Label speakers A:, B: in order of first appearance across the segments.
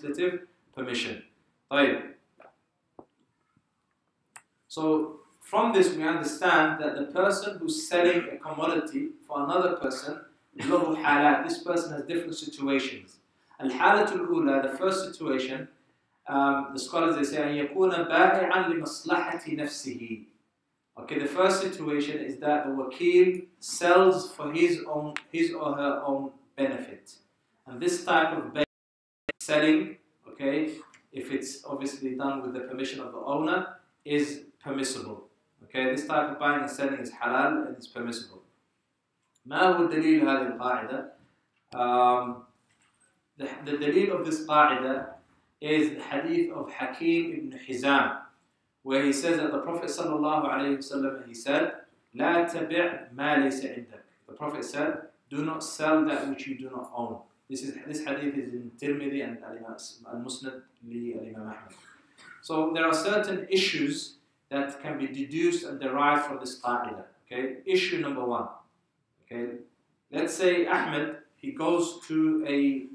A: legislative permission. Right. So from this we understand that the person who's selling a commodity for another person, له حالات, this person has different situations. الحالة الأولى, the first situation, the scholars they say أن يكون بائعا لمصلحة نفسه. Okay, the first situation is that the wakil sells for his or her own benefit, and this type of selling, okay, if it's obviously done with the permission of the owner, is permissible. Okay, this type of buying and selling is halal and is permissible. ما هو دليل هذه القاعدة? The dalil of this qaida is the hadith of Hakim ibn Hizam, where he says that the Prophet sallallahu alaihi wasallam, he said, لا تبع ما ليس عندك. The Prophet said, do not sell that which you do not own. This hadith is in Tirmidhi and al-Musnad li al-Imam Ahmad. So there are certain issues that can be deduced and derived from this qaida. Okay, issue number one. Okay, let's say Ahmed, he goes to a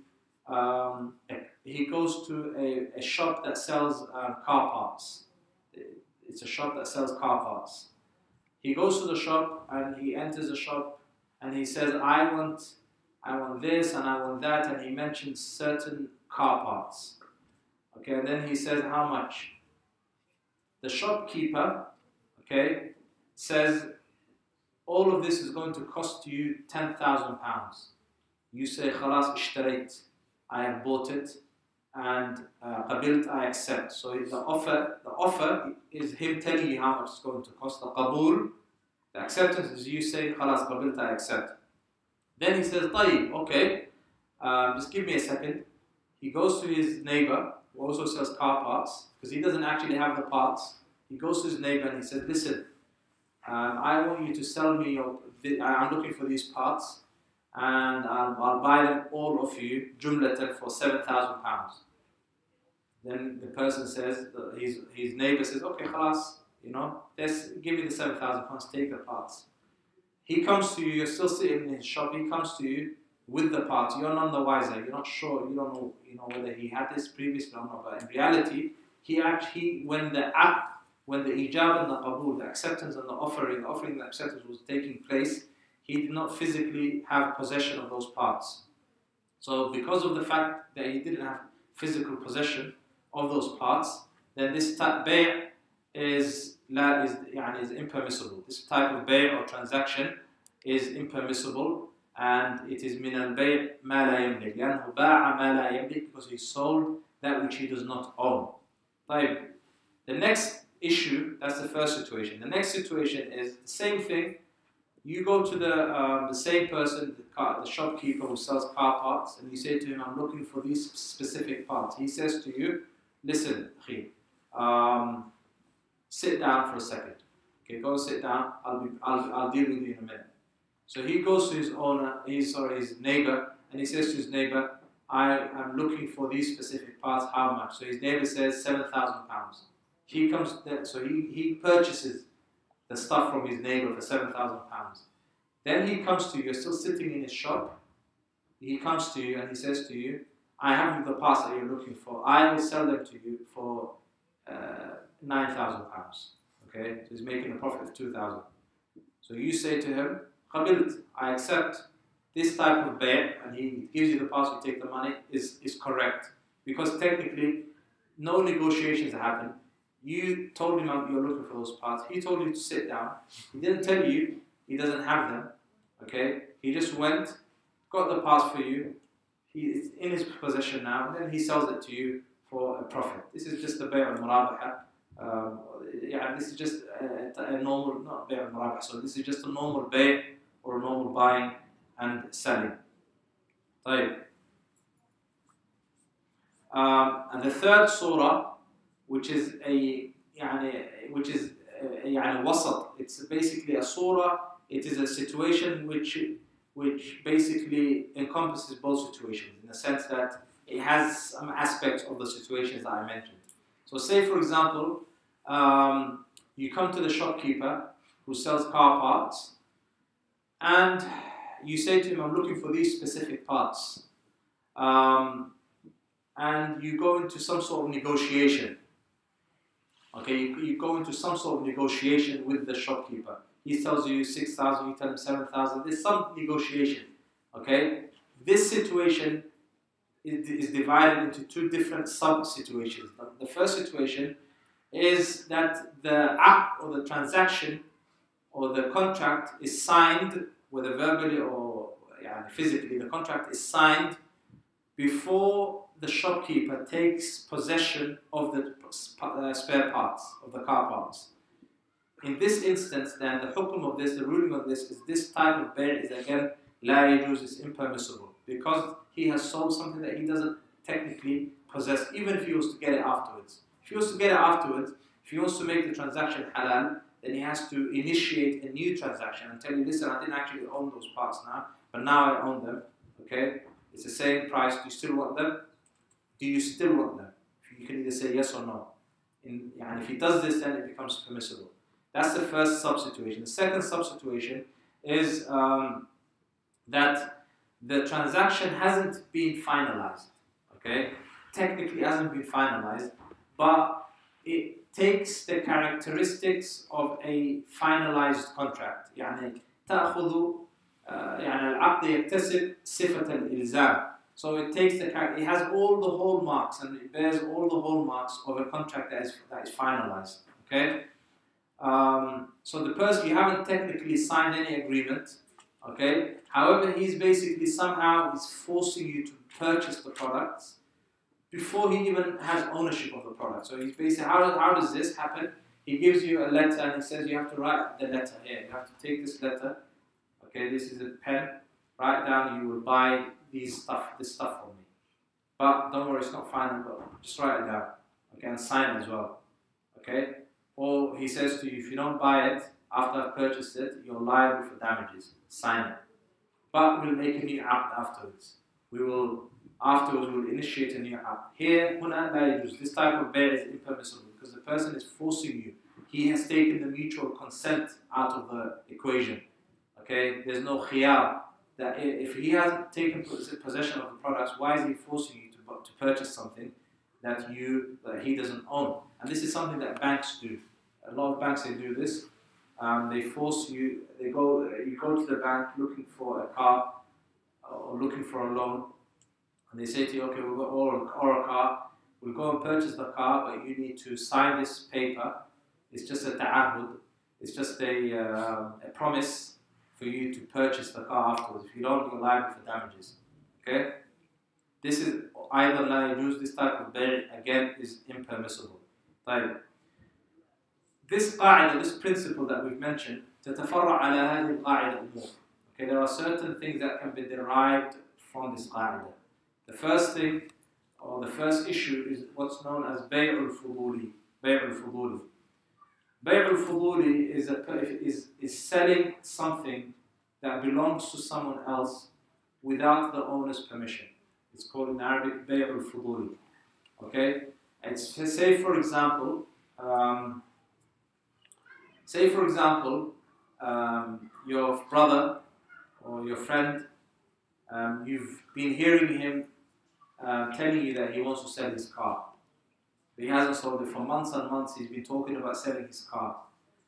A: shop that sells car parts. It's a shop that sells car parts. He goes to the shop and he enters the shop and he says, I want this and I want that, and he mentions certain car parts. Okay, and then he says, how much? The shopkeeper, okay, says, all of this is going to cost you £10,000. You say, خلاص اشتريت, I have bought it, and قبلت, I accept. So the offer is him telling you how much it's going to cost. The qabul, the acceptance is you say, خلاص قبلت, I accept. Then he says, طيب, okay, just give me a second. He goes to his neighbor, who also sells car parts, because he doesn't actually have the parts. He goes to his neighbor and he says, listen, I want you to sell me I'm looking for these parts, and I'll buy them all of you, jumlatan, for £7,000. Then the person says, his neighbor says, okay, khalas, give me the £7,000, take the parts. He comes to you, you're still sitting in his shop, he comes to you with the parts, you're none the wiser, you're not sure, you don't know, whether he had this previously or not, but in reality, when the ijab and the qabul, the acceptance and the offering and acceptance was taking place, he did not physically have possession of those parts. So because of the fact that he didn't have physical possession of those parts, then this bay' is impermissible. This type of bay' or transaction is impermissible, and it is min al-bay' ma la yamlik. لأنه باع ما لا يملك, because he sold that which he does not own. طيب. The next issue, that's the first situation. The next situation is the same thing. You go to the same person, the shopkeeper who sells car parts, and you say to him, I'm looking for these specific parts. He says to you, listen, sit down for a second. Okay, go sit down. I'll deal with you in a minute. So he goes to his neighbor, and he says to his neighbor, I am looking for these specific parts. How much? So his neighbor says £7,000. He comes there, so he purchases the stuff from his neighbor for £7,000. Then he comes to you, you're still sitting in his shop. He comes to you and he says to you, I have the parts that you're looking for. I will sell them to you for £9,000. Okay, so he's making a profit of 2,000. So you say to him, qabilt, I accept. This type of bay', and he gives you the parts, you take the money, is correct. Because technically, no negotiations happen. You told him you're looking for those parts. He told you to sit down. He didn't tell you he doesn't have them. Okay? He just went, got the parts for you. It's in his possession now, and then he sells it to you for a profit. This is just a bay' al-murabaha. This is just a normal, not bay' al-murabaha, so this is just a normal bay' or a normal buying and selling. طيب. And the third surah, which is a wasat. It's basically a surah. It is a situation which basically encompasses both situations, in the sense that it has some aspects of the situations that I mentioned. So say, for example, you come to the shopkeeper who sells car parts, and you say to him, I'm looking for these specific parts. and you go into some sort of negotiation. Okay, you go into some sort of negotiation with the shopkeeper. He tells you 6,000, you tell him 7,000. There's some negotiation. Okay, this situation is divided into two different sub-situations. The first situation is that the act or the transaction or the contract is signed, whether verbally or physically, the contract is signed before the shopkeeper takes possession of the spare parts, of the car parts. In this instance, then, the hukum of this, the ruling of this, is this type of bay' is again, la yajuz, is impermissible, because he has sold something that he doesn't technically possess, even if he was to get it afterwards. If he was to get it afterwards, if he wants to make the transaction halal, then he has to initiate a new transaction and tell you, listen, I didn't actually own those parts now, but now I own them, okay? It's the same price, do you still want them? Do you still want them? You can either say yes or no. And if he does this, then it becomes permissible. That's the first substitution. The second substitution is that the transaction hasn't been finalized, okay? Technically hasn't been finalized, but it takes the characteristics of a finalized contract. يعني تأخذ يعني العقد يكتسب صفة الإلزام. So it takes it has all the hallmarks and it bears all the hallmarks of a contract that is finalized. Okay. So the person, you haven't technically signed any agreement. Okay. However, he's basically somehow forcing you to purchase the products before he even has ownership of the product. So he's basically, how does this happen? He gives you a letter and he says you have to write the letter here. You have to take this letter. Okay, this is a pen. Write down, you will buy this stuff for me. But don't worry, it's not final, but just write it down. Okay, and sign it as well. Okay? Or he says to you, if you don't buy it after I've purchased it, you're liable for damages. Sign it. But we'll make a new act afterwards. Afterwards we'll initiate a new act. Here, huna la yajuz. This type of bay' is impermissible because the person is forcing you. He has taken the mutual consent out of the equation. Okay? There's no khiyar. That if he hasn't taken possession of the products, why is he forcing you to purchase something that he doesn't own? And this is something that banks do. A lot of banks, they do this. They force you. You go to the bank looking for a car or looking for a loan, and they say to you, okay, we've got or a car. We'll go and purchase the car, but you need to sign this paper. It's just a ta'ahud. It's just a promise for you to purchase the car afterwards. If you don't, you're liable for damages. Okay? This is either la yajuz, this type of bay' again is impermissible. Right? This qa'idah, this principle that we've mentioned, تتفرع على هذه القاعدة أمور. Okay, there are certain things that can be derived from this qa'idah. The first thing, or the first issue, is what's known as bay'ul fuduli. Bay'ul fuduli. Bay'ul fuduli is selling something that belongs to someone else without the owner's permission. It's called in Arabic bay'ul fuduli. Okay? Say for example, your brother or your friend, you've been hearing him telling you that he wants to sell his car. But he hasn't sold it for months and months. He's been talking about selling his car.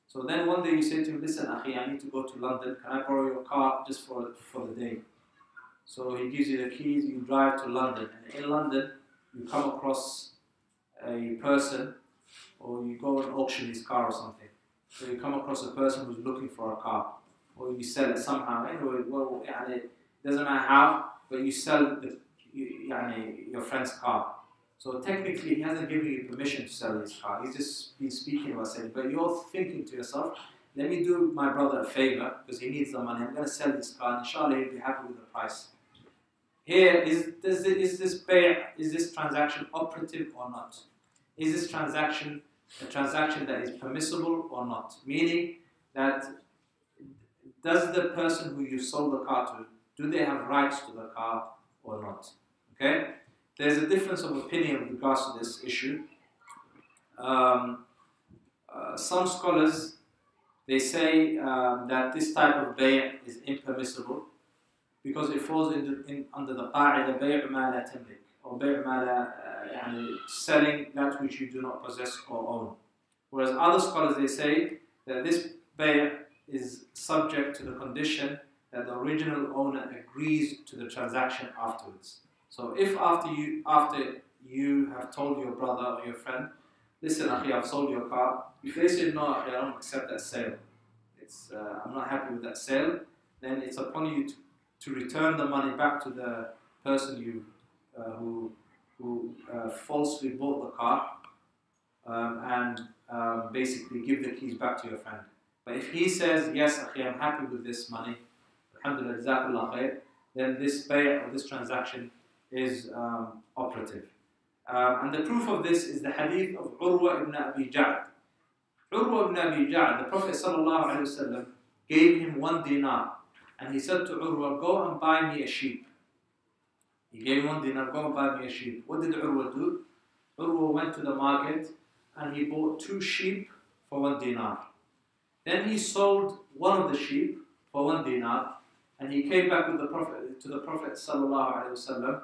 A: So then one day you say to him, listen, Akhi, I need to go to London. Can I borrow your car just for the day? So he gives you the keys, you drive to London. And in London, you come across a person, or you go and auction his car or something. So you come across a person who's looking for a car. Or you sell it somehow. Anyway, well, it doesn't matter how, but you sell your friend's car. So technically, he hasn't given you permission to sell his car. He's just been speaking about selling. But you're thinking to yourself, let me do my brother a favor because he needs the money. I'm going to sell this car, and inshallah, he'll be happy with the price. Here, is this transaction operative or not? Is this transaction a transaction that is permissible or not? Meaning that does the person who you sold the car to, do they have rights to the car or not? Okay? There's a difference of opinion with regards to this issue. Some scholars, they say that this type of bay' is impermissible because it falls under the qa'idah bay' ma la tamlik. or بيع ما لا يعني selling that which you do not possess or own. Whereas other scholars they say that this بيع is subject to the condition that the original owner agrees to the transaction afterwards. So if after you have told your brother or your friend, listen, akhi, I've sold your car. If they say no, akhi, I don't accept that sale. I'm not happy with that sale. Then it's upon you to return the money back to the person who falsely bought the car and basically give the keys back to your friend. But if he says, yes, akhi, I'm happy with this money, alhamdulillah, jazakallah khair, then this bay' or this transaction is operative. And the proof of this is the hadith of Urwa ibn Abi Ja'd. Urwa ibn Abi Ja'd, the Prophet sallallahu alaihi wasallam gave him 1 dinar, and he said to Urwa, go and buy me a sheep. He gave him 1 dinar, go and buy me a sheep. What did Urwa do? Urwa went to the market and he bought 2 sheep for 1 dinar. Then he sold one of the sheep for 1 dinar, and he came back with the Prophet sallallahu alaihi wasallam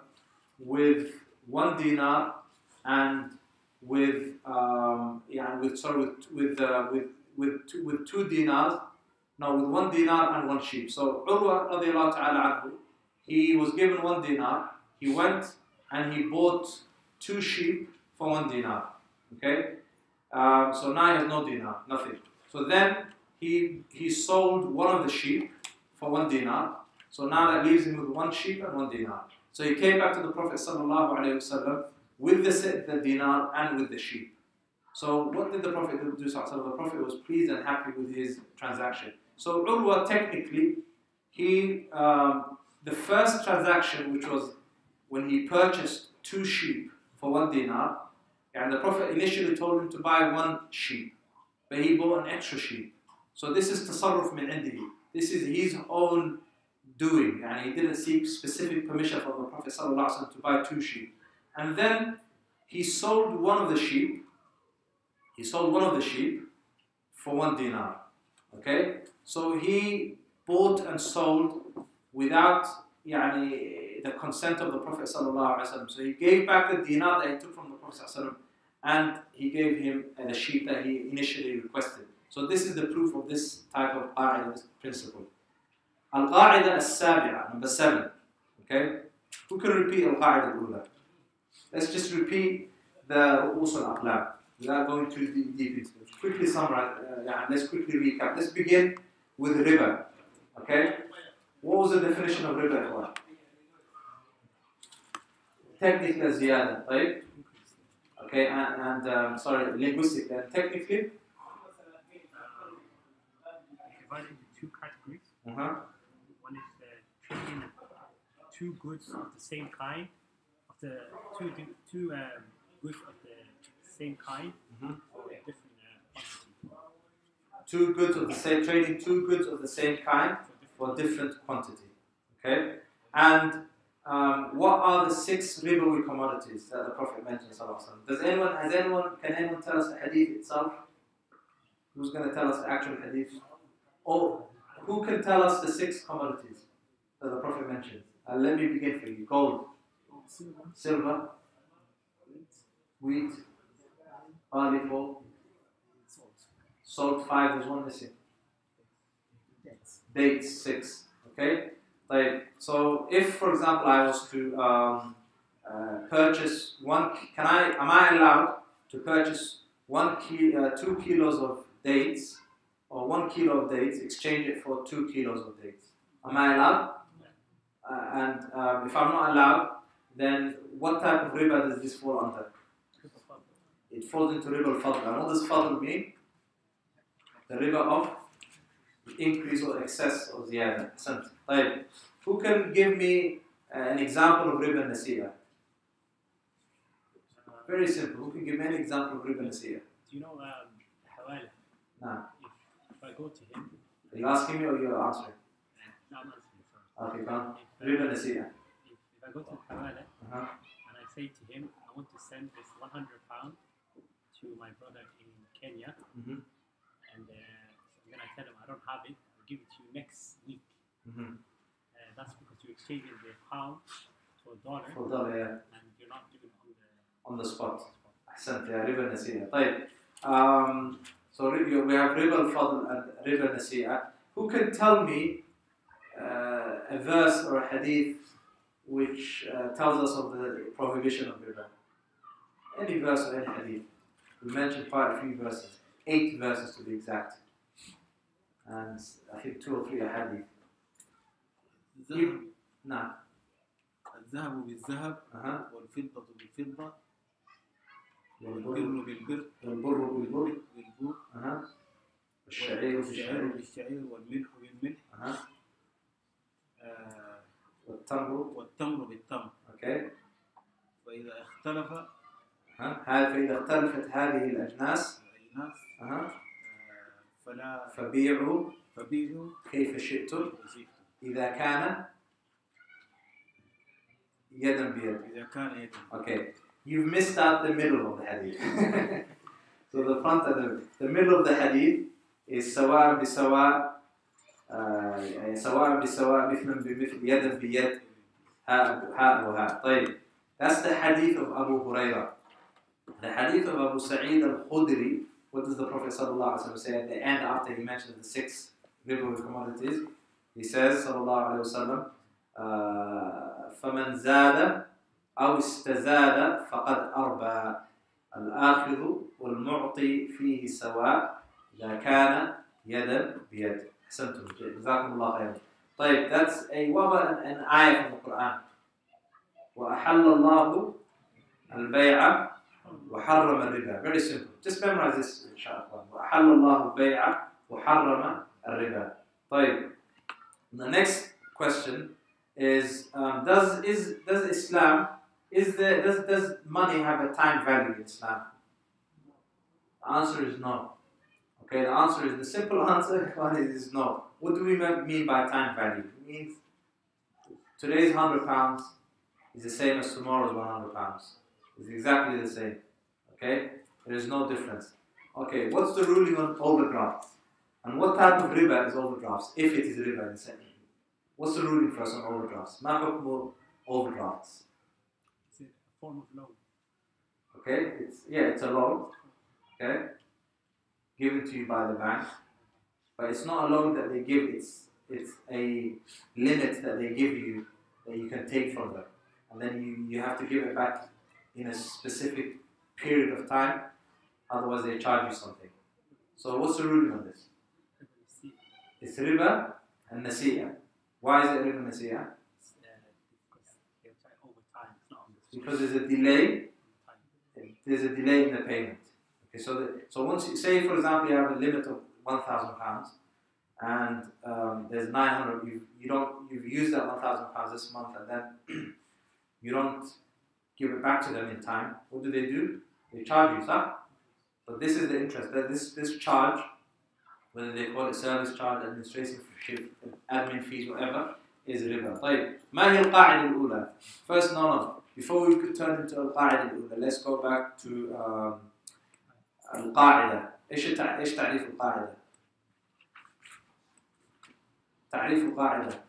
A: with 1 dinar and with 2 dinars. No, with 1 dinar and 1 sheep. So Urwa radiallahu ta'ala anhu, he was given 1 dinar. He went and he bought 2 sheep for 1 dinar. Okay, so now he has no dinar, nothing. So then he sold one of the sheep for 1 dinar. So now that leaves him with 1 sheep and 1 dinar. So he came back to the Prophet sallallahu alaihi wasallam with the dinar and with the sheep. So what did the Prophet do? The Prophet was pleased and happy with his transaction. So Urwa, technically, the first transaction, which was when he purchased 2 sheep for 1 dinar, and the Prophet initially told him to buy 1 sheep, but he bought an extra sheep. So this is tasarruf min indihi. This is his own doing, and he didn't seek specific permission from the Prophet sallallahu alaihi wasallam to buy 2 sheep. And then he sold one of the sheep. He sold one of the sheep for 1 dinar. Okay, so he bought and sold without the consent of the Prophet sallallahu alaihi wasallam. So he gave back the dinar that he took from the Prophet sallallahu alaihi wasallam, and he gave him the sheep that he initially requested. So this is the proof of this type of qa'ida, this principle. Al-qa'ida as-sabi'a, number 7. Okay, who can repeat al-qa'ida al-ula? Let's just repeat the ru'us al-aqlam without going too deep into it. Quickly summarize, let's quickly recap. Let's begin with riba. Okay, what was the definition of riba? Technically, ziyada, right? Okay, and sorry, linguistically and technically?
B: Divided into 2 categories. One is trading 2 goods of the same kind, two goods of the same kind for a different quantity.
A: 2 goods of the same, trading 2 goods of the same kind for different quantity. Okay, and what are the 6 ribawi commodities that the Prophet mentioned? Can anyone tell us the hadith itself? Who's going to tell us the actual hadith? Or who can tell us the 6 commodities that the Prophet mentioned? Let me begin for you. Gold, silver, wheat, barley, 4, salt, 5. There's 1 missing. Dates, 6. Okay. So if, for example, I was to purchase am I allowed to purchase 2 kilos of dates, or 1 kilo of dates, exchange it for 2 kilos of dates? Am I allowed? And if I'm not allowed, then what type of riba does this fall under? It falls into riba al-fadl. And what does fadl mean? The riba of increase or excess or ziyada. Who can give me an example of riba nasi'ah? Very simple. Who can give me an example of riba nasi'ah?
B: Do you know hawala?
A: No.
B: If I go to him...
A: Are you asking me or you're answering?
B: No, I'm answering, sorry.
A: Okay, go on. Riba nasi'ah.
B: If I go to hawala and I say to him, I want to send this £100 to my brother in Kenya, and then I tell him I don't have it, I'll give it to you next week. That's because you're exchanging the pound for a dollar,
A: For dollar, yeah.
B: and you're
A: spot. أحسنت يا ربا النسيئة. طيب. So we have riba al-fadl and riba al-nasi'ah. Who can tell me a verse or a hadith which tells us of the prohibition of riba? Any verse or any hadith. We mentioned quite a few verses. 8 verses to be exact. And I think 2 or 3 are hadith. نعم.
C: الذهب بالذهب والفضة بالفضة والبر بالبر
A: والشعير
C: بالشعير والملح بالملح والتمر بالتمر.
A: Okay.
C: فإذا اختلف
A: فإذا اختلفت هذه الأجناس فبيعوا كيف شئتم إذا كان يدا بيد. Okay. You've missed out the middle of the hadith. So the front and the middle of the hadith is سواء بسواء سواء بسواء مثل بمثل يدا بيد ها وها. طيب. That's the hadith of Abu Hurairah. The hadith of Abu Sa'id al-Khudri. What does the Prophet ﷺ say at the end after he mentioned the 6 riba commodities? He says sallallahu alayhi wa sallam, فَمَنْ زَادَ أَوْ اسْتَزَادَ فَقَدْ أَرْبَى الْآخِذُ وَالْمُعْطِي فِيهِ سَوَاء إِذَا كَانَ يَدًا بِيَدٍ. أحسنتم. جزاكم الله خيرا. طيب, that's an ayah from the Quran. وَأَحَلَّ اللَّهُ الْبَيْعَ وَحَرَّمَ الرِّبَا. Very simple. Just memorize this, inshallah. وَأَحَلَّ اللَّهُ الْبَيْعَ وَحَرَّمَ الرِّبَا. طيب. The next question is, does Islam, does money have a time value in Islam? The answer is no. Okay, the answer is, the simple answer is no. What do we mean by time value? It means today's £100 is the same as tomorrow's £100. It's exactly the same. Okay, there is no difference. Okay, what's the ruling on overdrafts? And what type of riba is overdrafts, if it is riba in the same? What's the ruling for us on overdrafts? ما حكم overdrafts?
B: It's a form of loan.
A: Okay, it's a loan. Okay, given to you by the bank, but it's not a loan that they give. It's a limit that they give you that you can take from them, and then you have to give it back in a specific period of time. Otherwise, they charge you something. So, what's the ruling on this? It's riba and nasi'ah. Why is it riba and nasi'ah? Because there's a delay. There's a delay in the payment. Okay, so once you say, for example, you have a limit of £1,000, and there's 900. You've used that £1,000 this month, and then you don't give it back to them in time. What do? They charge you, sir. So this is the interest. That this charge, whether they call it service charge, administration fee, admin fees, whatever, is riba. طيب, ما هي القاعدة الأولى? First, before we could turn into القاعدة الأولى, let's go back to القاعدة. إيش تعريف القاعدة؟ تعريف القاعدة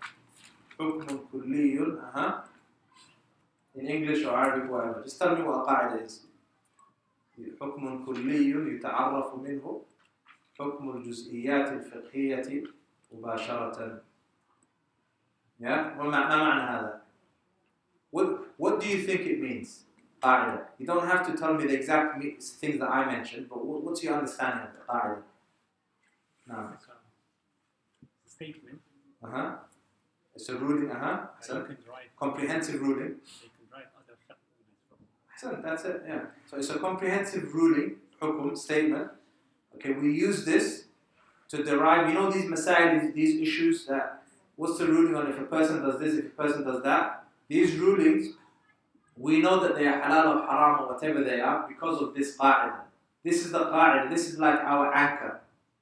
A: حكم كلي in English or Arabic, whatever. Just tell me what a قاعدة is. حكم كلي يتعرف منه حكم الجزئيات الفقهية مباشرة. Yeah? ما معنى هذا? What do you think it means? قاعدة. You don't have to tell me the exact things that I mentioned, but what's your understanding of the قاعدة? No.
B: It's a statement.
A: It's a ruling.
B: So
A: comprehensive ruling.
B: They can write other rulings from.
A: That's it. Yeah. So it's a comprehensive ruling, hukum, statement. Okay, we use this to derive. You know these masail, these issues that. What's the ruling on if a person does this, if a person does that? These rulings, we know that they are halal or haram or whatever they are because of this qa'idah. This is the qa'idah. This is like our anchor.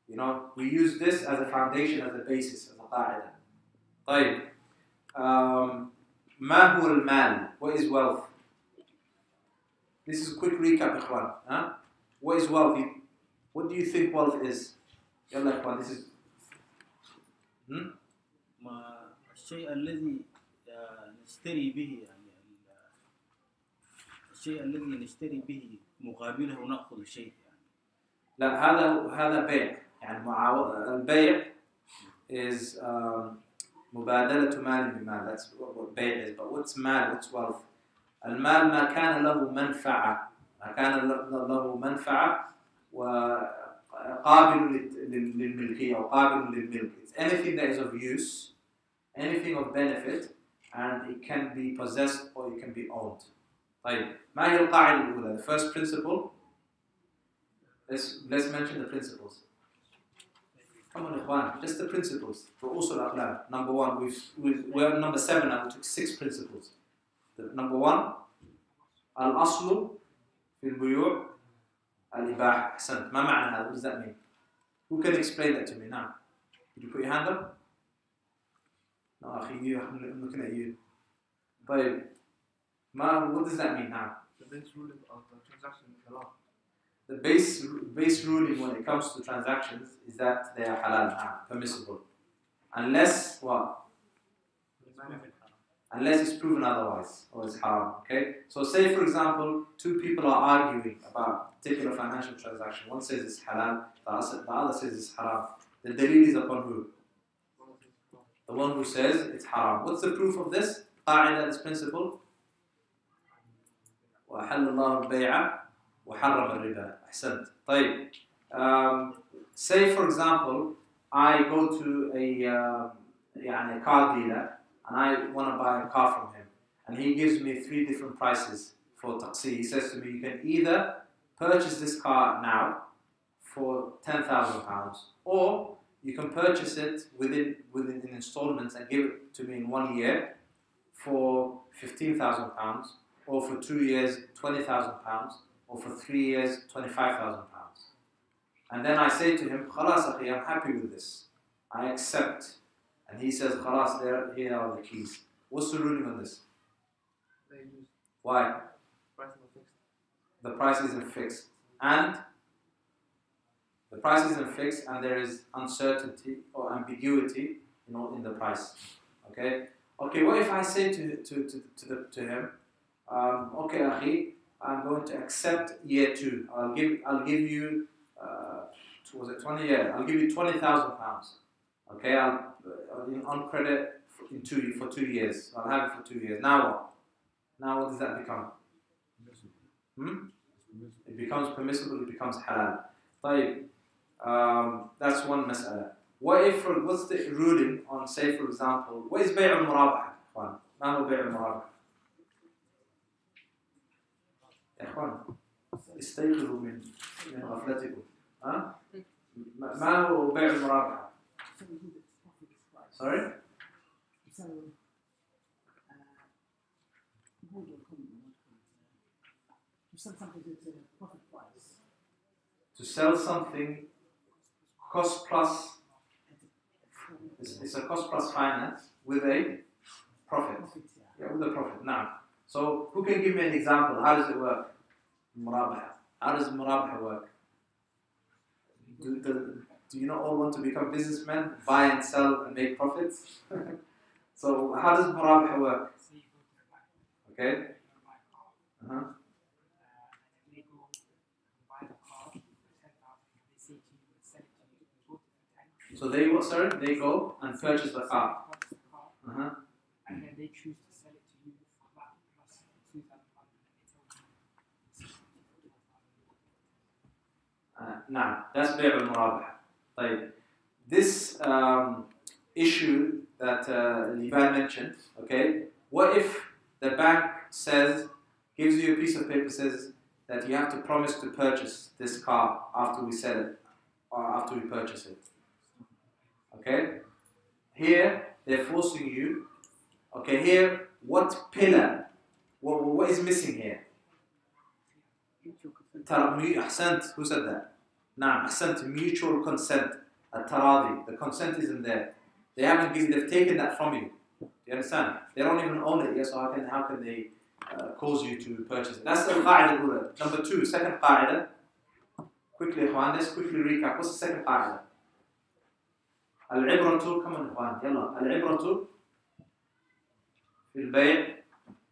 A: You know, we use this as a foundation, as a basis, as a qa'idah. طيب. ما هو المال? What is wealth? This is a quick recap, ikhwan. What is wealth? What do you think wealth is? يلا ikhwan, this is.
C: الشيء الذي نشتري به يعني الشيء الذي نشتري به مقابله ونأخذ شيء يعني.
A: لا هذا بيع يعني البيع is مبادلة مال بمال. That's what بيع is. But what's مال? What's wealth? المال ما كان له منفعة وقابل للملكية أو قابل للملك. It's anything that is of use, anything of benefit, and it can be possessed or it can be owned. طيب ما هي القاعدة الأولى? The first principle. Let's mention the principles. Come on, Ikhwan, just the principles for usul al-akhlaq. Number one, we're on number 7 now. We took 6 principles. Number 1, al-aslu fi al-buyu' al-ibaha. Ahsant. ما معنى هذا? What does that mean? Who can explain that to me now? Did you put your hand up? No, akhi, I'm looking at you. طيب, what does that mean now?
D: The base ruling of the transaction is halal.
A: The base ruling when it comes to transactions is that they are halal, permissible. Unless what? Unless it's proven otherwise, or it's haram. Okay? So say for example, 2 people are arguing about a particular financial transaction. One says it's halal, the other says it's haram. The dalil is upon who? The one who says it's haram. What's the proof of this? Qa'idah, this principle? وَأَحَلَّ اللَّهُ الْبَيْعَ وحرم الربا. أحسنت. طيب. Say for example, I go to a car dealer and I want to buy a car from him, and he gives me 3 different prices for taqsi. He says to me, you can either purchase this car now for £10,000, or you can purchase it within installments and give it to me in 1 year for £15,000, or for 2 years £20,000, or for 3 years, £25,000. And then I say to him, Khalas akhi, I'm happy with this. I accept. And he says, Khalas, here are the keys. What's the ruling on this? Why? The price isn't fixed. And the price isn't fixed, and there is uncertainty or ambiguity, in the price. Okay? Okay, what if I say to him, okay, akhi, I'm going to accept year 2. I'll give you, was it 20 years? I'll give you £20,000. Okay, on credit for 2 years. I'll have it for 2 years. Now what? Now what does that become? It becomes permissible. It becomes halal. طيب, that's one mas'ala. What's the ruling on, say for example, what is بيع المرابحة? ما هو بيع المرابحة؟ يا اخوان استيقظوا من غفلتكم. ما هو بيع المرابحة؟ Sorry? To sell something cost plus, it's a cost plus finance with a profit. Yeah, with a profit. Now, so who can give me an example? How does it work? Murabaha. How does Murabaha work? Do you not all want to become businessmen, buy and sell and make profits? So how does Murabaha work? Okay. So they go and purchase the car.
B: And then they choose to sell it to you for that plus £2,000.
A: Now, that's بيع المرابحة. طيب, this issue that Liban mentioned, okay, what if the bank gives you a piece of paper, says that you have to promise to purchase this car after we sell it, or after we purchase it? Okay? Here, they're forcing you. Okay, here, what pillar? What is missing here? Ahsant, who said that? Nah, ahsant, mutual consent. At-taradi, the consent isn't there. They've taken that from you. Do you understand? They don't even own it yet, so how can they cause you to purchase it? That's the qa'idah al-ula. Number 2, second qa'idah. Quickly, ikhwan, let's quickly recap. What's the second qa'idah? Al-ibratu, come on, ikhwan, yalla. Al-ibratu في البيع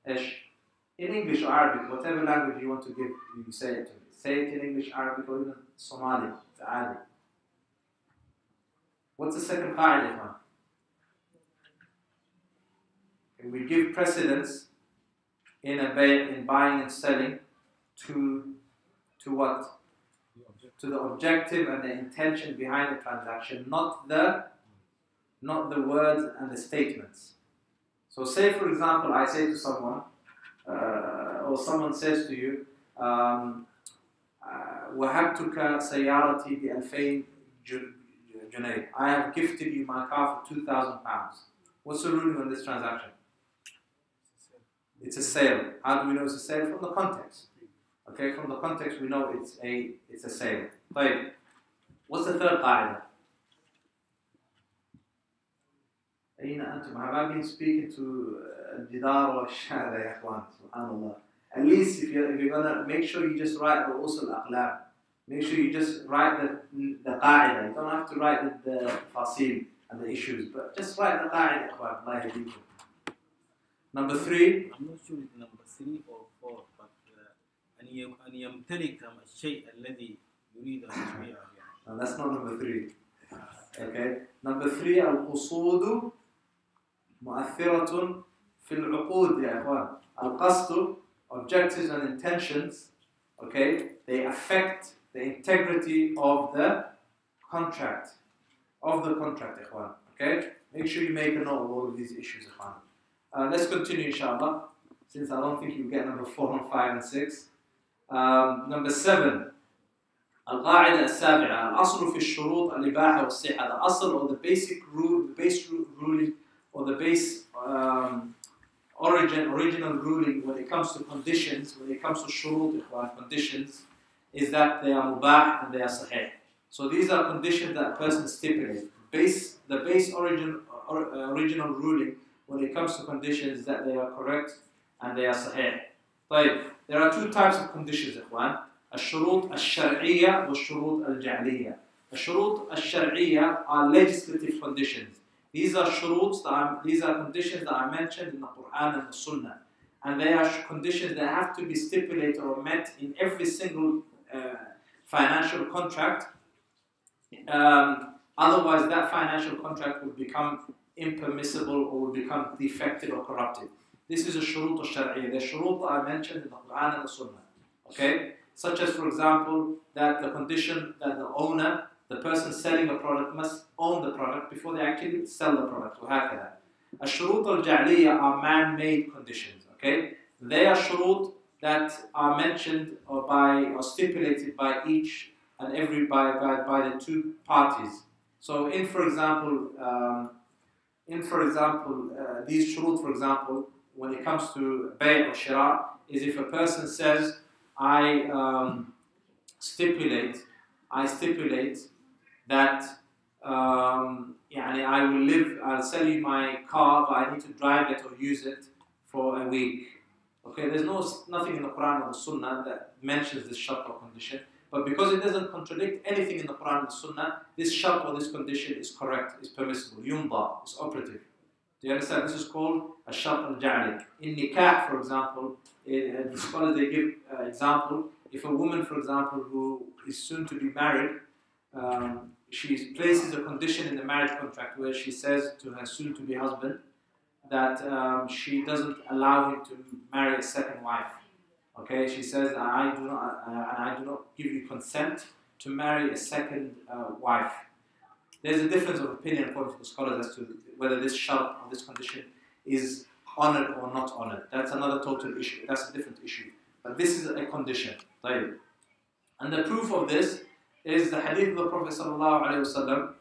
A: إيش؟ In English or Arabic, whatever language you want to give, you say it to me. Say it in English, Arabic, or even Somali. عادي. What's the second قاعدة? We give precedence in buying and selling to what? To the objective and the intention behind the transaction, not the words and the statements. So say for example, I say to someone, or someone says to you, وهبتك سيارتي ب2000 جنيه. I have gifted you my car for £2,000. What's the ruling on this transaction? It's a sale. How do we know it's a sale? From the context. Okay, from the context we know it's a sale. طيب. What's the third قاعدة? أين أنتم? Have I been speaking to الجدار والشارع يا إخوان؟ سبحان الله. At least if you're gonna make sure you just write رؤوس الأقلام. Make sure you just write the قاعدة. You don't have to write the تفاصيل and the issues, but just write the قاعدة يا إخوان. الله يهديكم. Number 3.
C: I'm not sure it's number 3 or 4, but أن يمتلك الشيء الذي يريد أن يبيعه.
A: No, that's not number 3. Okay. Number 3 القصود مؤثرة في العقود يا إخوان. القصد, objectives and intentions, okay, they affect the integrity of the contract. إخوان. Okay. Make sure you make a note of all of these issues إخوان. Let's continue inshallah, since I don't think you get number 4 and 5 and 6. Number 7. القاعدة السابعة الأصل في الشروط الإباحة والصحة. The asl or the basic rule, the base ruling or the base original ruling when it comes to conditions, when it comes to shurut, conditions, is that they are mubah and they are sahih. So these are conditions that a person stipulates. The base original ruling when it comes to conditions is that they are correct and they are sahih. طيب, there are 2 types of conditions إخوان. الشروط الشرعية والشروط الجعلية. الشروط الشرعية are legislative conditions. These are conditions that are mentioned in the Quran and the Sunnah. And they are conditions that have to be stipulated or met in every single financial contract. Otherwise that financial contract will become impermissible or will become defective or corrupted. This is a shurut al-shar'iyya. The shurut that are mentioned in the Quran and the Sunnah. Okay? Such as, for example, that the condition that the owner, the person selling a product, must own the product before they actually sell the product. وهكذا. الشروط الجعلية are man-made conditions. Okay? They are shurut that are mentioned or stipulated by each and every by the 2 parties. So, for example, these shurut, for example, when it comes to bay' or shira, is if a person says, I stipulate that I'll sell you my car, but I need to drive it or use it for a week. Okay, there's nothing in the Quran or the Sunnah that mentions this shart or condition, but because it doesn't contradict anything in the Quran and the Sunnah, this shart or this condition is correct, is permissible, yumda, is operative. Do you understand? This is called a shart al-ja'li. In nikah, for example, the scholars they give example. If a woman, for example, who is soon to be married, she places a condition in the marriage contract where she says to her soon to be husband that she doesn't allow him to marry a second wife. Okay, she says, I do not give you consent to marry a second wife. There's a difference of opinion according to the scholars as to whether this shart or this condition is honored or not honored. That's another total issue. That's a different issue. But this is a condition. And the proof of this is the hadith of the Prophet sallallahu alaihi wasallam.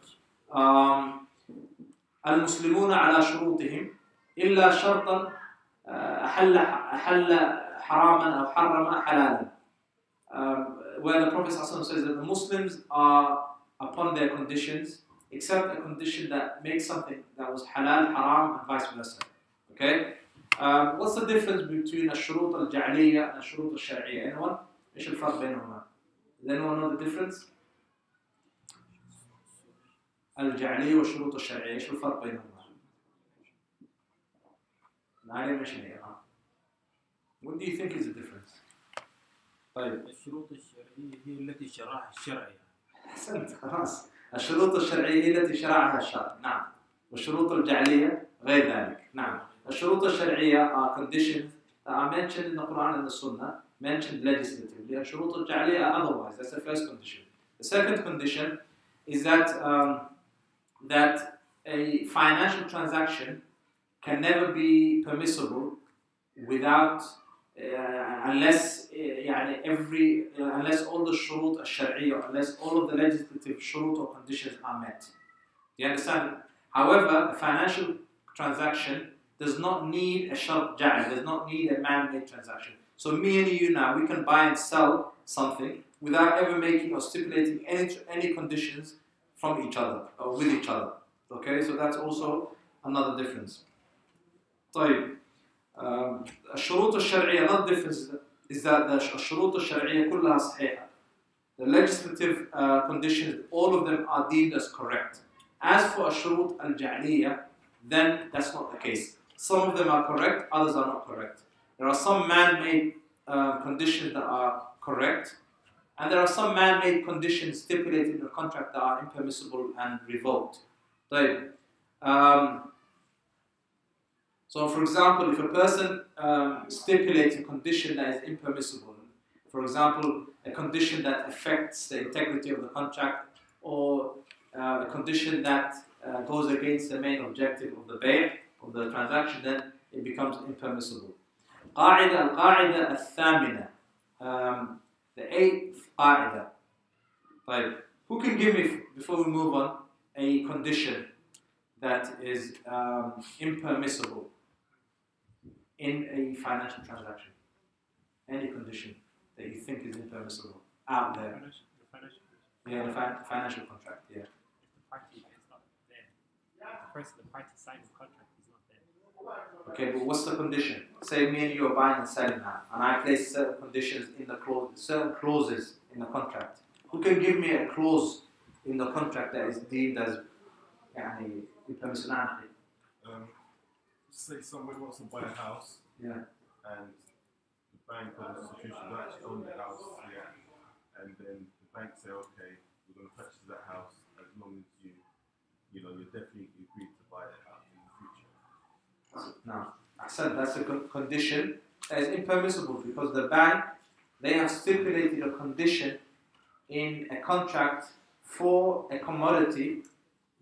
A: المسلمون على شروطهم إلا شرطا أحل حراما أو حرم حلالا. Where the Prophet sallallahu alaihi wasallam says that the Muslims are upon their conditions, except a condition that makes something that was halal, haram, and vice versa. Okay? What's the difference between الشروط الجعلية and الشروط الشرعية? Anyone? إيش الفرق بينهما? Does anyone know the difference? الجعلية والشروط الشرعية إيش الفرق بينهما؟ نعلم إيش هي؟ What do you think is the difference? طيب.
C: الشروط الشرعية هي التي شرعها الشرع يعني.
A: أحسنت خلاص. الشروط الشرعية هي التي شرعها الشرع. نعم. والشروط الجعلية غير ذلك. نعم. الشروط الشرعية are conditions that are mentioned in the Quran and the Sunnah, mentioned legislatively. الشروط الجعلية are otherwise. That's the first condition. The second condition is that that a financial transaction can never be permissible without unless unless all the shurut al-shar'iyya, unless all of the legislative shurut or conditions are met. Do you understand? However, a financial transaction does not need a shart ja'al, does not need a man-made transaction. So me and you now, we can buy and sell something without ever making or stipulating any conditions from each other or with each other. Okay, so that's also another difference. طيب. الشروط الشرعية, another difference is that the الشروط الشرعية كلها صحيحة. The legislative conditions, all of them are deemed as correct. As for الشروط الجعلية, then that's not the case. Some of them are correct, others are not correct. There are some man-made conditions that are correct, and there are some man-made conditions stipulated in the contract that are impermissible and revoked. طيب. So, for example, if a person stipulates a condition that is impermissible, for example, a condition that affects the integrity of the contract, or a condition that goes against the main objective of the bay' of the transaction, then it becomes impermissible. القاعدة الثامنة, the eighth قاعدة. Right. Who can give me, before we move on, a condition that is impermissible in a financial transaction? Any condition that you think is impermissible out there? The financial contract, yeah.
B: If the party is not there, the party signs the contract is not there.
A: Okay, but what's the condition? Say me and you are buying and selling now, and I place certain conditions in the clause, certain clauses in the contract. Who can give me a clause in the contract that is deemed as impermissible?
E: Say somebody wants to buy a house,
A: Yeah.
E: and the bank or the institution don't actually own the house, yeah, and then the bank say, okay, we're going to purchase that house as long as you definitely agreed to buy it out in the future.
A: Now, I said that's a condition that is impermissible because the bank, they have stipulated a condition in a contract for a commodity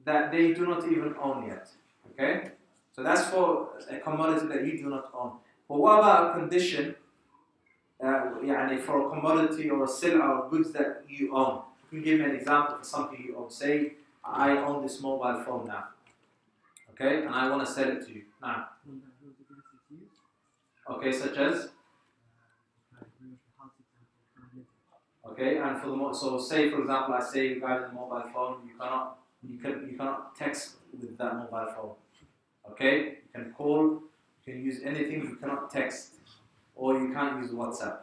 A: that they do not even own yet. Okay? So that's for a commodity that you do not own. But what about a condition for a commodity or a sil'a or goods that you own? You can give me an example for something you own. Say, I own this mobile phone now. Okay? And I want to sell it to you now. Okay, such as? Okay, and for the so say for example, I say regarding the mobile phone, you cannot text with that mobile phone. Okay, you can call, you can use anything, you cannot text, or you can't use WhatsApp,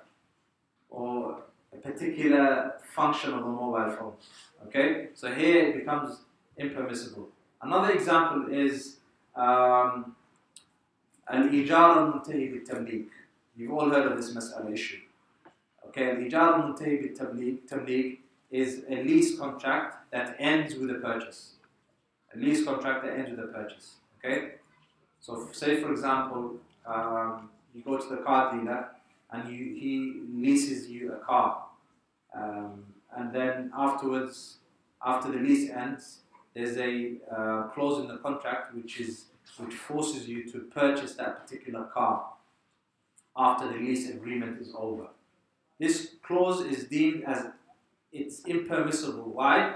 A: or a particular function of the mobile phone. Okay, so here it becomes impermissible. Another example is al-ijar al-muntahi bil-tamlik. You've all heard of this mas'ala issue. Okay, al-ijar al-muntahi bil-tamlik is a lease contract that ends with a purchase. A lease contract that ends with a purchase. Okay, so say for example, you go to the car dealer and he leases you a car, and then afterwards, after the lease ends, there's a clause in the contract which forces you to purchase that particular car after the lease agreement is over. This clause is deemed as it's impermissible. Why?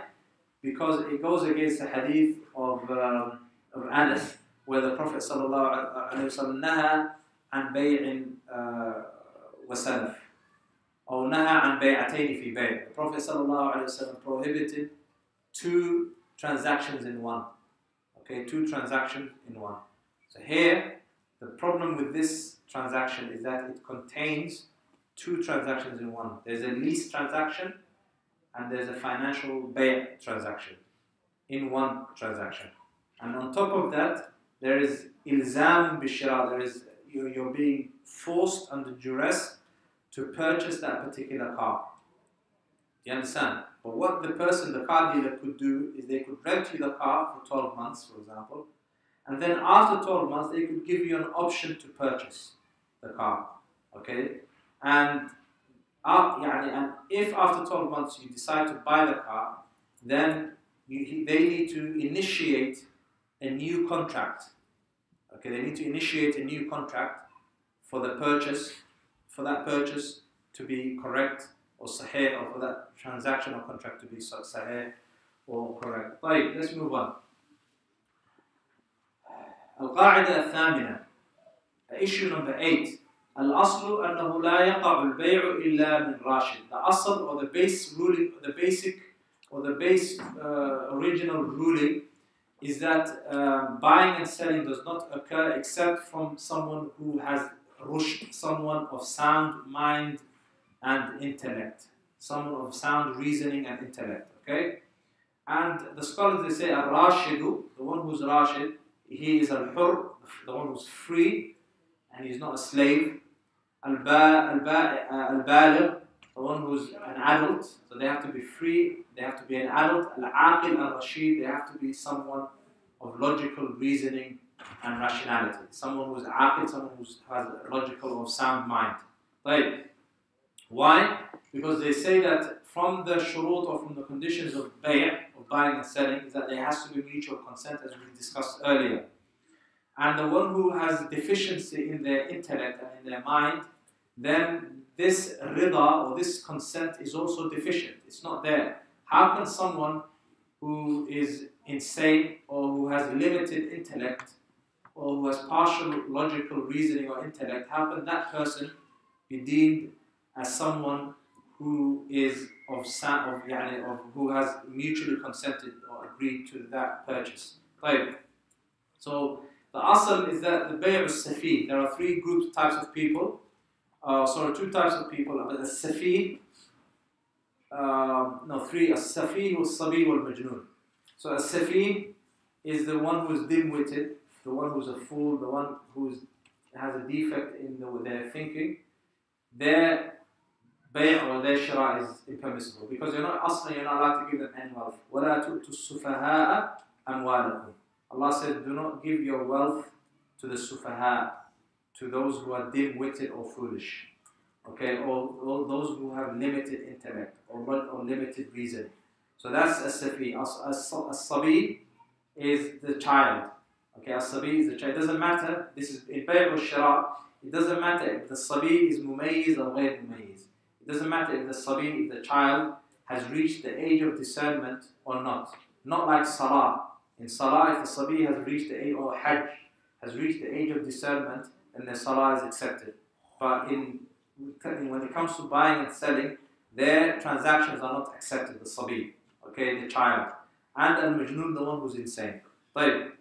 A: Because it goes against the hadith of Anas, where the Prophet sallallahu alaihi wasallam naha an bay'in wa salaf, or naha an bay'atayn fi bay'. The Prophet sallallahu alaihi wasallam prohibited two transactions in one. Okay, two transactions in one. So here, the problem with this transaction is that it contains two transactions in one. There's a lease transaction and there's a financial bay' transaction in one transaction. And on top of that, there is ilzam bishira, there is, you're being forced under duress to purchase that particular car. Do you understand? But what the car dealer could do is they could rent you the car for 12 months, for example, and then after 12 months they could give you an option to purchase the car. Okay? And if after 12 months you decide to buy the car, then they need to initiate a new contract. Okay, they need to initiate a new contract for the purchase, for that purchase to be correct or sahih, or for that transaction or contract to be sahih or correct. Right, let's move on. القاعدة الثامنة. Issue number 8. الأصل أنه لا يقع البيع إلا من راشد. The asl, or the base ruling, the basic or the base original ruling is that buying and selling does not occur except from someone who has rushd, someone of sound mind and intellect, someone of sound reasoning and intellect. Okay, and the scholars, they say al-rashidu, the one who's rashid, he is al-hur, the one who's free and he's not a slave. Al-baligh, the one who's an adult, so they have to be free, they have to be an adult. Al-aqil, al-rashid, they have to be someone of logical reasoning and rationality, someone who's aqil, someone who has a logical or sound mind. Right? Why? Because they say that from the shurut, or from the conditions of bay', of buying and selling, is that there has to be mutual consent, as we discussed earlier. And the one who has deficiency in their intellect and in their mind, then this rida, or this consent, is also deficient. It's not there. How can someone who is insane, or who has limited intellect, or who has partial logical reasoning or intellect, how can that person be deemed as someone who is who has mutually consented or agreed to that purchase? Right. So the asl is that the bay' al-safi, there are three types of people. Two types of people. Al-safi, three. Al-safi, al-sabi, wal-majnoon. So al-safi is the one who is dim-witted, the one who's a fool, the one who has a defect in their thinking. Their bay' or their shira is impermissible, because you're not allowed to give them any wealth. وَلَا تُؤْتُوا السُّفَهَاءَ أَمْوَالَكُمْ. Allah said, do not give your wealth to the sufaha, to those who are dim-witted or foolish. Okay, or those who have limited intellect or limited reason. So that's as-safi. As-sabi is the child. Okay, as-sabi is the child. It doesn't matter. This is in bay' or shira. It doesn't matter if the sabi is mumayyiz or ghayr mumayyiz. It doesn't matter if the sabi, if the child has reached the age of discernment or not. Not like salah. In salah, if the sabi has reached the age, or hajj has reached the age of discernment, then the salah is accepted. But when it comes to buying and selling, their transactions are not accepted. The sabi, okay, the child, and al-majnoon, the one who's insane. Right.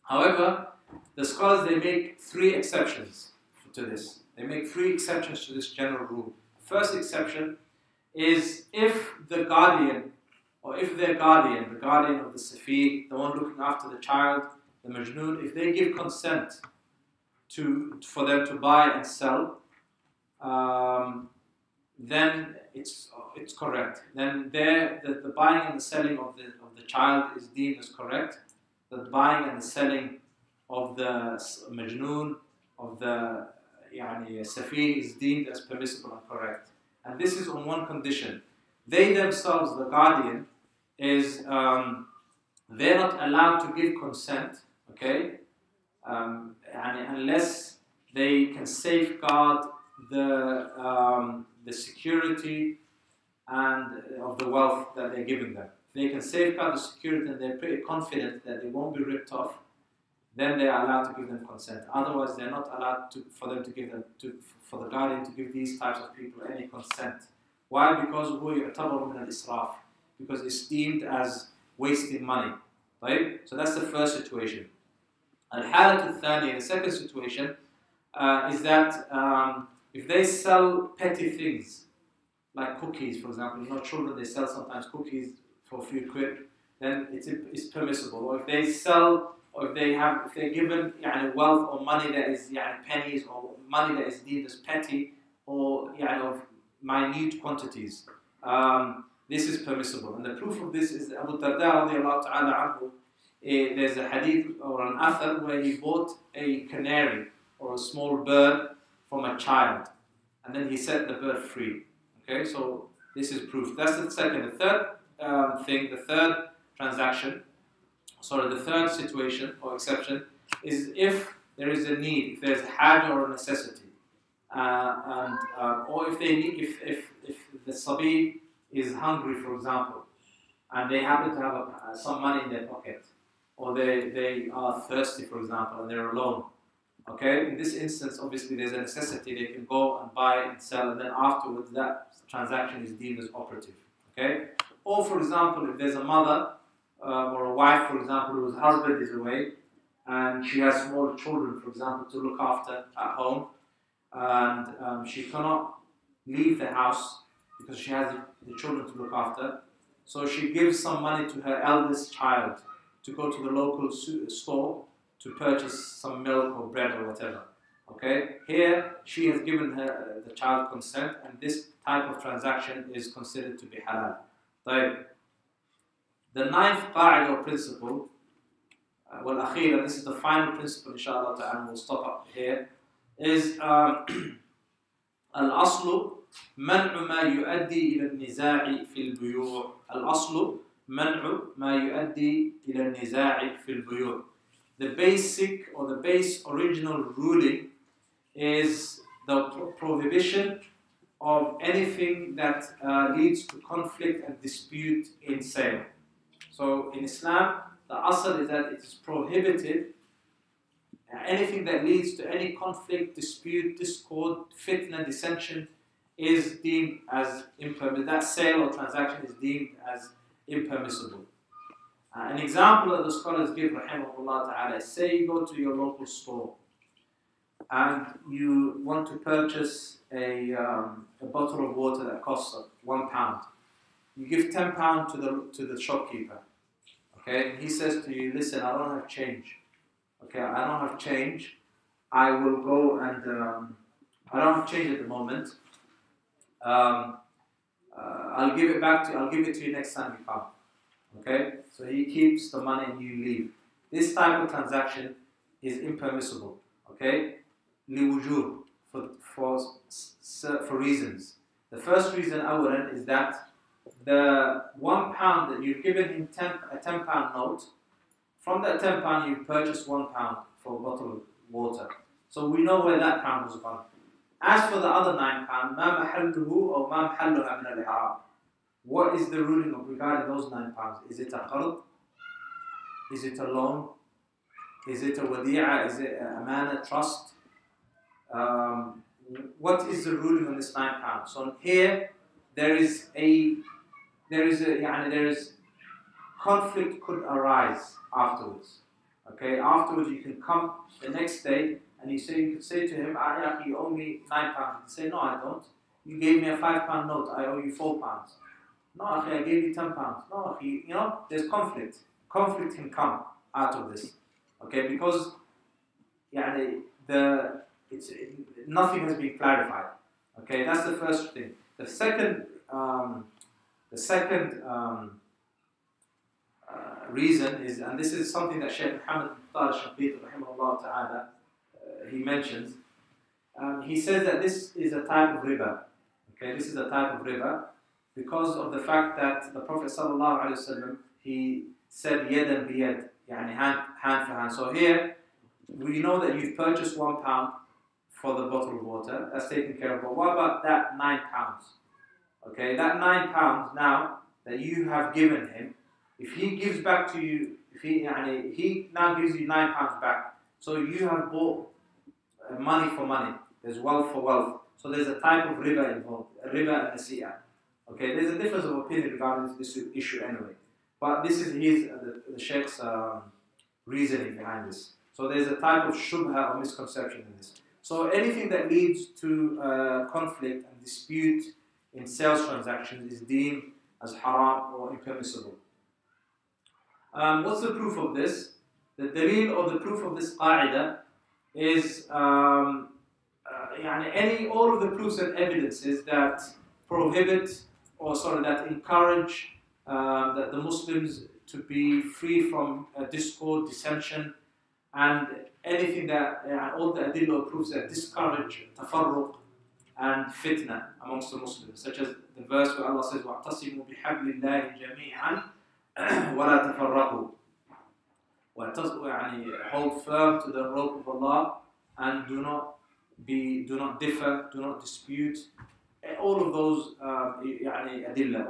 A: However, the scholars, they make three exceptions to this. They make three exceptions to this general rule. The first exception is if the guardian, or if their guardian, the guardian of the safi, the one looking after the child, the majnoon, if they give consent for them to buy and sell, then it's correct. Then the buying and the selling of the child is deemed as correct. The buying and the selling of the majnoon, of the safi, is deemed as permissible and correct. And this is on one condition. They themselves, the guardian, is they're not allowed to give consent, okay, unless they can safeguard the security and of the wealth that they're giving them. If they can safeguard the security and they're pretty confident that they won't be ripped off, then they are allowed to give them consent. Otherwise, they're not allowed for the guardian to give these types of people any consent. Why? Because it's deemed as wasting money, right? So that's the first situation. Al-halat al-thani, the second situation, is that if they sell petty things, like cookies, for example, children, they sell sometimes cookies for a few quid, then it's permissible. Or if they sell, or if they're given wealth or money that is pennies, or money that is deemed as petty, or of minute quantities, this is permissible. And the proof of this is Abu Darda radiallahu ta'ala anhu. There's a hadith or an athar where he bought a canary or a small bird from a child, and then he set the bird free. Okay, so this is proof. That's the second. The third thing, the third transaction, the third situation or exception is if there is a need, if there's hajj or a necessity, or if they need, if the sabi is hungry, for example, and they happen to have some money in their pocket, or they are thirsty, for example, and they're alone. Okay, in this instance, obviously there's a necessity. They can go and buy and sell, and then afterwards that transaction is deemed as operative. Okay, or for example, if there's a mother or a wife, for example, whose husband is away, and she has small children, for example, to look after at home, and she cannot leave the house because she has the children to look after. So she gives some money to her eldest child to go to the local store to purchase some milk or bread or whatever. Okay, here she has given the child consent, and this type of transaction is considered to be halal. The ninth qa'idah or principle, wal-akhira, this is the final principle, inshallah ta'ala, we'll stop up here, is al-aslu منع ما يؤدي إلى النزاع في البيوع. الأصل منع ما يؤدي إلى النزاع في البيوع. The basic or the base original ruling is the prohibition of anything that leads to conflict and dispute in sale. So in Islam, the asl is that it is prohibited. Anything that leads to any conflict, dispute, discord, fitna, dissension is deemed as impermissible. That sale or transaction is deemed as impermissible. An example that the scholars give, rahimahullah ta'ala, is say you go to your local store and you want to purchase a bottle of water that costs £1. You give £10 to the shopkeeper. Okay, he says to you, listen, I don't have change. Okay, I don't have change. I will go and I don't have change at the moment. I'll give it to you next time you come. Okay, so he keeps the money and you leave. This type of transaction is impermissible. Okay, liwujub, for reasons. The first reason, awalan, is that the £1 that you've given him a £10 note, from that £10 you purchased £1 for a bottle of water. So we know where that pound was gone. As for the other £9, ما محله أو ما محلها من الإعراب. What is the ruling of regarding those £9? Is it a qard? Is it a loan? Is it a wadi'a? Is it a amana, trust? What is the ruling on this £9? So here there is conflict could arise afterwards. Okay, afterwards you can come the next day and you can say to him, you owe me £9. You can say, no, I don't. You gave me a £5 note, I owe you £4. No, I gave you £10. No, there's conflict. Conflict can come out of this. Okay, because nothing has been clarified. Okay, that's the first thing. The second reason is, and this is something that Shaykh Muhammad al-Shanqiti rahimahullah ta'ala he mentions. He says that this is a type of riba. Okay, this is a type of riba because of the fact that the Prophet sallallahu alaihi wasallam he said yadan biyad, hand for hand. So here we know that you've purchased £1 for the bottle of water. That's taken care of. But what about that £9? Okay, that £9 now that you have given him, if he gives back to you, if he now gives you £9 back, so you have bought money for money. There's wealth for wealth. So there's a type of riba involved, riba and nasi'ah. Okay, there's a difference of opinion regarding this issue anyway. But this is the Sheikh's reasoning behind this. So there's a type of shubha or misconception in this. So anything that leads to conflict and dispute in sales transactions is deemed as haram or impermissible. What's the proof of this? The dalil or the proof of this qaida is all of the proofs and evidences that prohibit that encourage that the Muslims to be free from discord, dissension, and anything that all the adillah proofs that discourage tafarruq and fitna amongst the Muslims, such as the verse where Allah says, وَاعْتَصِمُوا بِحَبْلِ اللَّهِ جَمِيعًا وَلَا تَفَرَّقُوا. Hold firm to the rope of Allah and do not differ, do not dispute. All of those adillah.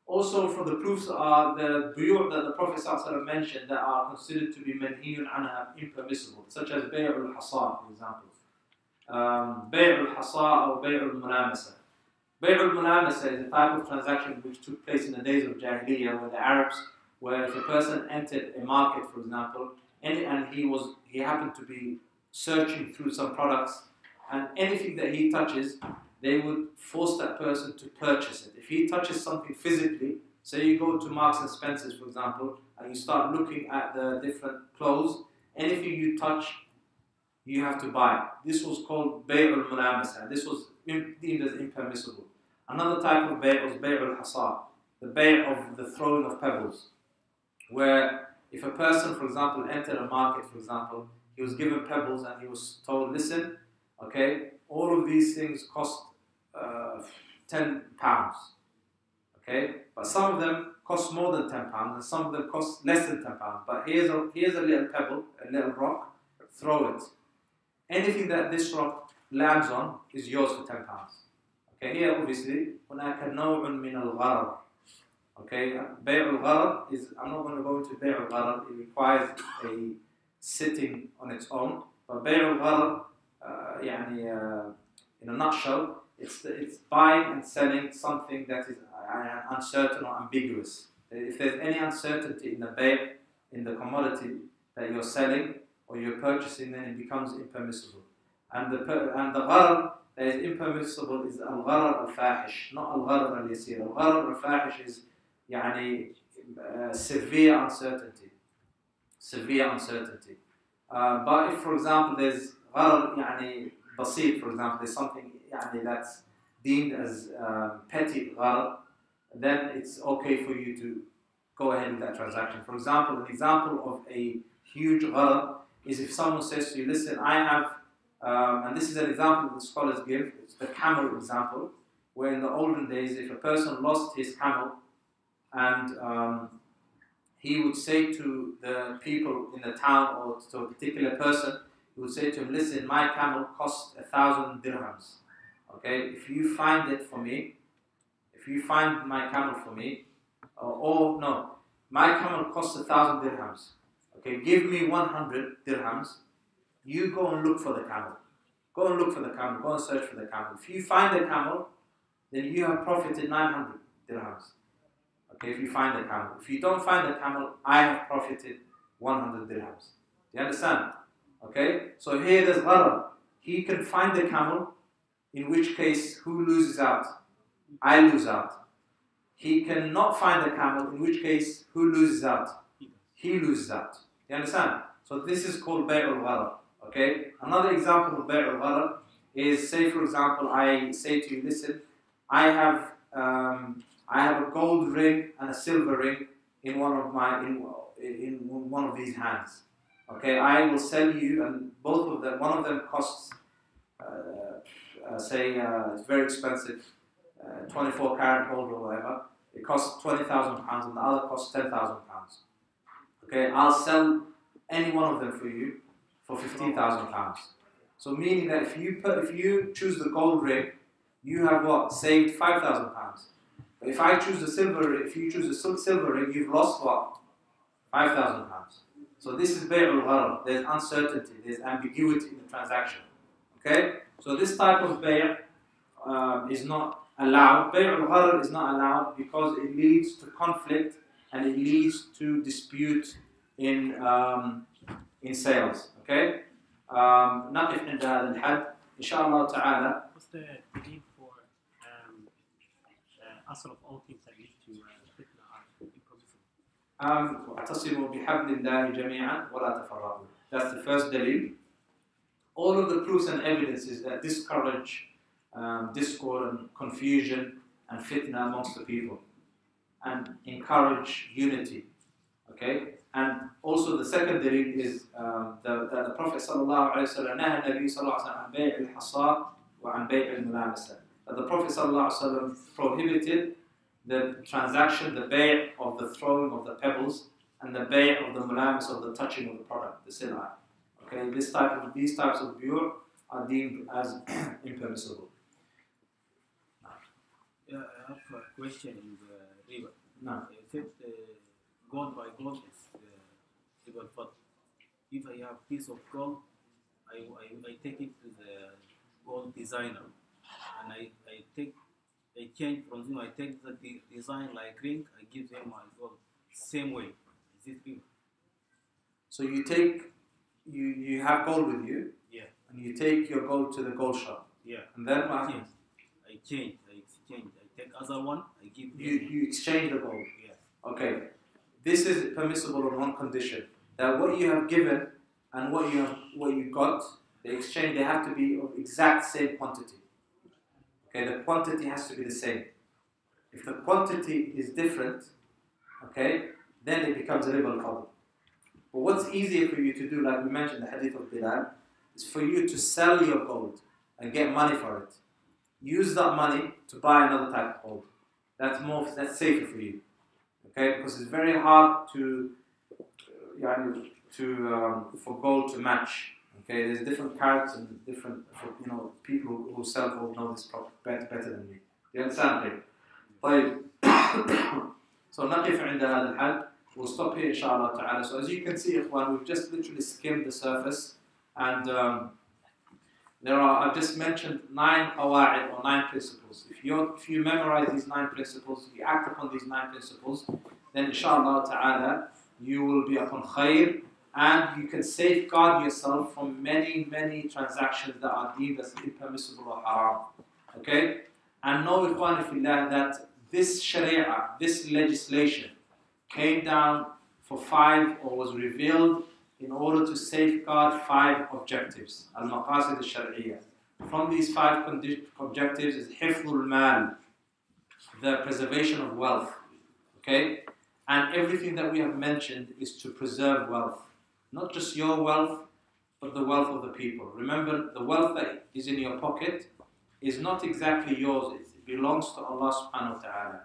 A: Also from the proofs are the buyu' that the Prophet ﷺ mentioned that are considered to be manhiyun anha, impermissible, such as bay'ul hasa, for example. Bay'ul hasa or bay'ul munamasa. Bay'ul munamasa is a type of transaction which took place in the days of Jahiliyyah, where the Arabs, where if a person entered a market, for example, and he happened to be searching through some products, and anything that he touches, they would force that person to purchase it. If he touches something physically, say you go to Marks and Spencer's, for example, and you start looking at the different clothes, anything you touch, you have to buy. This was called bay'ul mulamasa. This was deemed as impermissible. Another type of bay' was bay'ul hasa, the bay' of the throwing of pebbles, where if a person, for example, entered a market, for example, he was given pebbles and he was told, listen, okay, all of these things cost £10, okay, but some of them cost more than £10 and some of them cost less than £10. But here's a little pebble, a little rock, throw it. Anything that this rock lands on is yours for £10. Okay, here obviously, هناك نوع من الغرر. Okay, bay'ul gharar is, I'm not going to go into bay'ul gharar, it requires a sitting on its own, but bay'ul gharar, in a nutshell, it's buying and selling something that is uncertain or ambiguous. If there's any uncertainty in the bay', in the commodity that you're selling or you're purchasing, then it becomes impermissible. And the gharar that is impermissible is al-gharar al-fahish, not al-gharar al-yasir. Al-gharar al-fahish is severe uncertainty. But if, for example, there's gharar basit, for example, there's something that's deemed as petty gharar, then it's okay for you to go ahead with that transaction. For example, an example of a huge gharar is if someone says to you, listen, I have, and this is an example that the scholars give, it's the camel example, where in the olden days, if a person lost his camel, and he would say to the people in the town or to a particular person, he would say to him, listen, my camel costs 1,000 dirhams. Okay, if you find it for me, if you find my camel for me, my camel costs 1,000 dirhams. Okay, give me 100 dirhams. You go and look for the camel. Go and look for the camel. Go and search for the camel. If you find the camel, then you have profited 900 dirhams. Okay, if you find the camel. If you don't find the camel, I have profited 100 dirhams. Do you understand? Okay, so here there's gharar. He can find the camel, in which case, who loses out? I lose out. He cannot find the camel, in which case, who loses out? He loses out. Do you understand? So this is called bay'ul gharar. Okay, another example of bay'ul gharar is, say for example, I say to you, listen, I have a gold ring and a silver ring in one of these hands. Okay, I will sell you, and both of them, one of them costs, it's very expensive, 24 karat gold or whatever. It costs £20,000, and the other costs £10,000. Okay, I'll sell any one of them for you for £15,000. So meaning that if you choose the gold ring, you have what? Saved £5,000. But if I choose the silver, if you choose the silver ring, you've lost what? £5,000. So this is bay'ul gharar. There's uncertainty, there's ambiguity in the transaction. Okay? So this type of bay' is not allowed. Bay'ul gharar is not allowed because it leads to conflict and it leads to dispute in sales. Okay? نقف عند هذا الحد إن شاء الله تعالى.
B: What's the need for asl of all things that lead to fitna are impermissible.
A: واعتصموا بحبل الله جميعا ولا تفرقوا. That's the first dalil. All of the proofs and evidences that discourage discord and confusion and fitna amongst the people and encourage unity. Okay? And also the second dalil is that the Prophet sallallahu alaihi wasallam نهى النبي صلى الله عليه وسلم عن بيع الحصى وعن بيع الملامسة. That the Prophet sallallahu alaihi wasallam prohibited the transaction, the bay' of the throwing of the pebbles and the bay' of the mulamas, of the touching of the product, the sil'ah. Okay, these types of buyur are deemed as impermissible.
C: Yeah, I have a question in the river.
A: No.
C: You said gold by gold is river fat. If I have piece of gold, I take it to the gold designer, and I change from him. I take the design like ring. I give them my gold same way. Is it real?
A: So you have gold with you.
C: Yeah.
A: And you take your gold to the gold shop.
C: Yeah.
A: And then what happens?
C: I exchange. I take other one. I give.
A: You exchange the gold.
C: Yes.
A: Okay. This is permissible on one condition: that what you have given and what you got, the exchange, they have to be of exact same quantity. Okay, the quantity has to be the same. If the quantity is different, okay, then it becomes a riba al-fadl. But what's easier for you to do, like we mentioned the hadith of Bilal, is for you to sell your gold and get money for it. Use that money to buy another type of gold. That's safer for you. Okay, because it's very hard for gold to match. Okay, there's different carats and different, people who sell gold know this better than me. You understand me? طيب. So نقف عند هذا الحد. We'll stop here inshallah ta'ala. So as you can see, ikhwan, we've just literally skimmed the surface, and I've just mentioned 9 qawa'id or 9 principles. If you memorize these 9 principles, if you act upon these 9 principles, then inshallah ta'ala you will be upon khair, and you can safeguard yourself from many, many transactions that are deemed as impermissible or haram. Okay? And know, ikhwan fillah, that this sharia, this legislation, came down for 5, or was revealed in order to safeguard 5 objectives. Al-maqasid al-shar'iyya. From these 5 objectives is hifdhul mal, the preservation of wealth. Okay? And everything that we have mentioned is to preserve wealth. Not just your wealth, but the wealth of the people. Remember, the wealth that is in your pocket is not exactly yours. It belongs to Allah subhanahu wa ta'ala.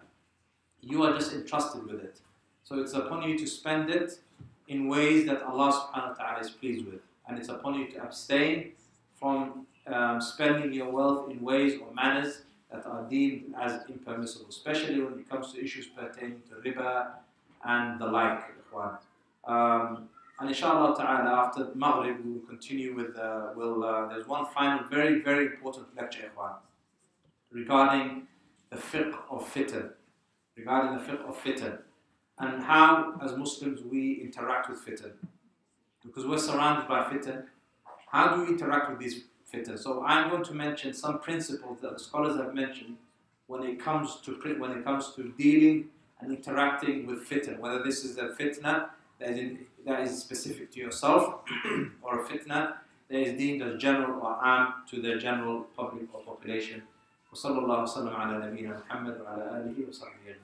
A: You are just entrusted with it. So it's upon you to spend it in ways that Allah subhanahu wa ta'ala is pleased with. And it's upon you to abstain from spending your wealth in ways or manners that are deemed as impermissible, especially when it comes to issues pertaining to riba and the like. And inshallah ta'ala, after Maghrib, we will continue with, there's one final very, very important lecture, regarding the fiqh of fitan. And how, as Muslims, we interact with fitan. Because we're surrounded by fitan. How do we interact with these fitan? So I'm going to mention some principles that the scholars have mentioned when it comes to dealing and interacting with fitan. Whether this is a fitna that is specific to yourself, or a fitna that is deemed as general or am to the general public or population. وصلى الله وسلم على نبينا محمد وعلى آله وصحبه أجمعين.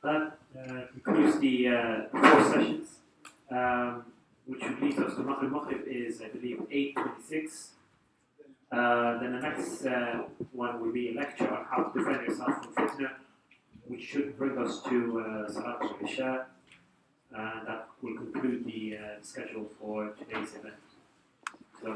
B: That concludes the 4 sessions, which would lead us to Maghrib is, I believe, 8:26. Then the next one will be a lecture on how to defend yourself from fitna, which should bring us to Salat al-Isha. That will conclude the schedule for today's event. So,